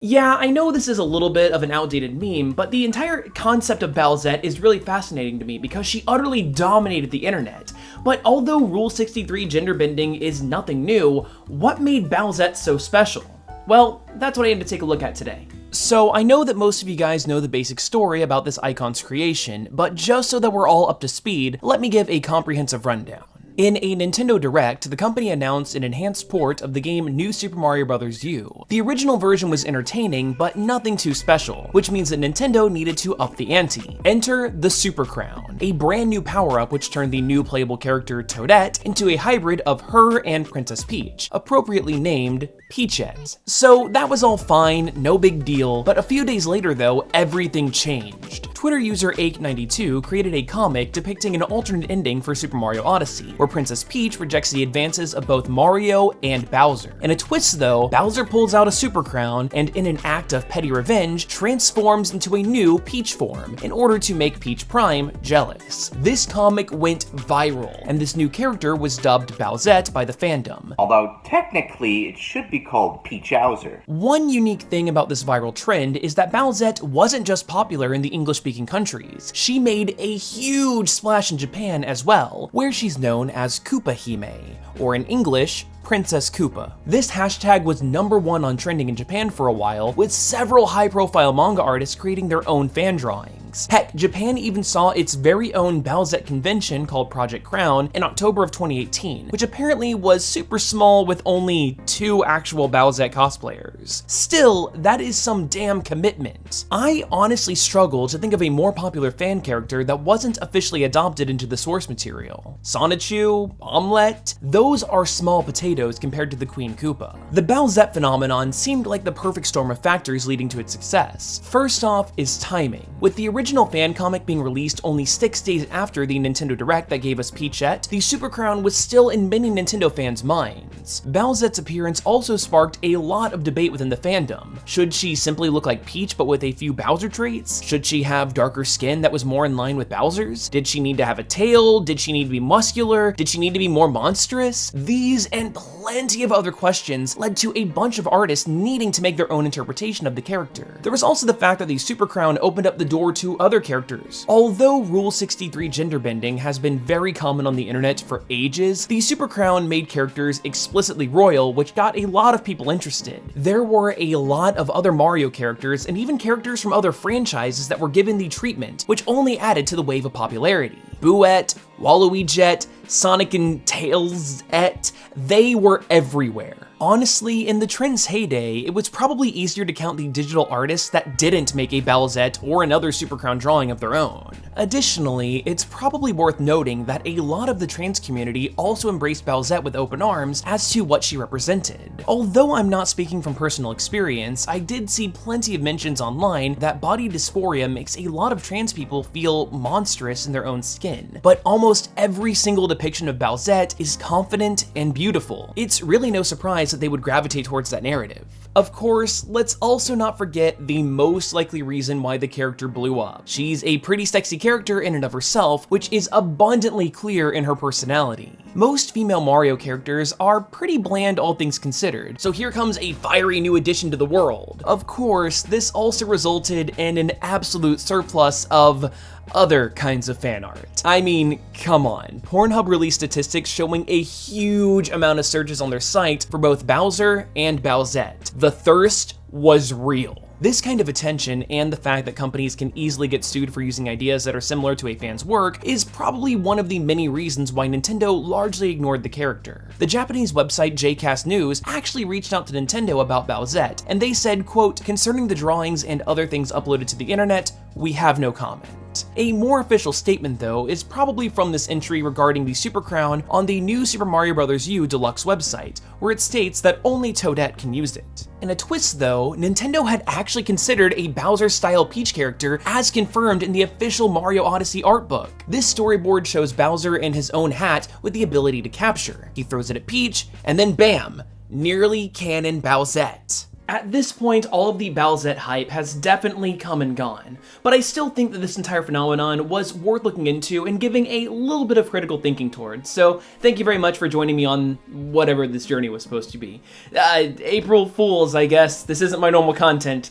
Yeah, I know this is a little bit of an outdated meme, but the entire concept of Bowsette is really fascinating to me because she utterly dominated the internet. But although Rule 63 gender bending is nothing new, what made Bowsette so special? Well, that's what I aim to take a look at today. So I know that most of you guys know the basic story about this icon's creation, but just so that we're all up to speed, let me give a comprehensive rundown. In a Nintendo Direct, the company announced an enhanced port of the game New Super Mario Bros. U. The original version was entertaining, but nothing too special, which means that Nintendo needed to up the ante. Enter the Super Crown, a brand new power-up which turned the new playable character Toadette into a hybrid of her and Princess Peach, appropriately named Peachette. So that was all fine, no big deal, but a few days later though, everything changed. Twitter user Ake92 created a comic depicting an alternate ending for Super Mario Odyssey, where Princess Peach rejects the advances of both Mario and Bowser. In a twist though, Bowser pulls out a Super Crown and in an act of petty revenge, transforms into a new Peach form in order to make Peach Prime jealous. This comic went viral, and this new character was dubbed Bowsette by the fandom. Although technically it should be called Peachowser. One unique thing about this viral trend is that Bowsette wasn't just popular in the English-speaking countries. She made a huge splash in Japan as well, where she's known as Koopa Hime, or in English, Princess Koopa. This hashtag was #1 on trending in Japan for a while, with several high-profile manga artists creating their own fan drawings. Heck, Japan even saw its very own Bowsette convention called Project Crown in October of 2018, which apparently was super small with only 2 actual Bowsette cosplayers. Still, that is some damn commitment. I honestly struggle to think of a more popular fan character that wasn't officially adopted into the source material. Sonichu, Omelette, those are small potatoes compared to the Queen Koopa. The Bowsette phenomenon seemed like the perfect storm of factors leading to its success. First off is timing. With the original fan comic being released only 6 days after the Nintendo Direct that gave us Peachette, the Super Crown was still in many Nintendo fans' minds. Bowsette's appearance also sparked a lot of debate within the fandom. Should she simply look like Peach but with a few Bowser traits? Should she have darker skin that was more in line with Bowser's? Did she need to have a tail? Did she need to be muscular? Did she need to be more monstrous? These and plenty of other questions led to a bunch of artists needing to make their own interpretation of the character. There was also the fact that the Super Crown opened up the door to other characters. Although Rule 63 gender bending has been very common on the internet for ages, the Super Crown made characters explicitly royal, which got a lot of people interested. There were a lot of other Mario characters and even characters from other franchises that were given the treatment, which only added to the wave of popularity. Bowette, Waluigi-ette, Sonic and Tails-ette, they were everywhere. Honestly, in the trend's heyday, it was probably easier to count the digital artists that didn't make a Bowsette or another Super Crown drawing of their own. Additionally, it's probably worth noting that a lot of the trans community also embraced Bowsette with open arms as to what she represented. Although I'm not speaking from personal experience, I did see plenty of mentions online that body dysphoria makes a lot of trans people feel monstrous in their own skin. But almost every single depiction of Bowsette is confident and beautiful. It's really no surprise that they would gravitate towards that narrative. Of course, let's also not forget the most likely reason why the character blew up. She's a pretty sexy character in and of herself, which is abundantly clear in her personality. Most female Mario characters are pretty bland all things considered, so here comes a fiery new addition to the world. Of course, this also resulted in an absolute surplus of other kinds of fan art. I mean, come on. Pornhub released statistics showing a huge amount of searches on their site for both Bowser and Bowsette. The thirst was real. This kind of attention and the fact that companies can easily get sued for using ideas that are similar to a fan's work is probably one of the many reasons why Nintendo largely ignored the character. The Japanese website JCast News actually reached out to Nintendo about Bowsette, and they said, quote, "Concerning the drawings and other things uploaded to the internet, we have no comment." A more official statement, though, is probably from this entry regarding the Super Crown on the new Super Mario Bros. U Deluxe website, where it states that only Toadette can use it. In a twist, though, Nintendo had actually considered a Bowser-style Peach character as confirmed in the official Mario Odyssey art book. This storyboard shows Bowser in his own hat with the ability to capture. He throws it at Peach, and then bam! Nearly canon Bowsette. At this point, all of the Bowsette hype has definitely come and gone, but I still think that this entire phenomenon was worth looking into and giving a little bit of critical thinking towards, so thank you very much for joining me on whatever this journey was supposed to be. April Fools, I guess. This isn't my normal content.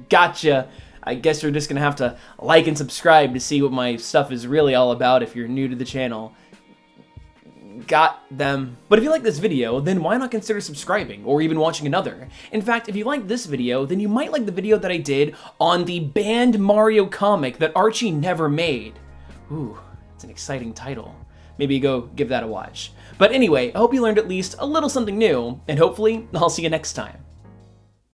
Gotcha. I guess you're just gonna have to like and subscribe to see what my stuff is really all about if you're new to the channel. Got them. But if you like this video, then why not consider subscribing or even watching another? In fact, if you like this video, then you might like the video that I did on the banned Mario comic that Archie never made. Ooh, it's an exciting title. Maybe go give that a watch. But anyway, I hope you learned at least a little something new, and hopefully I'll see you next time.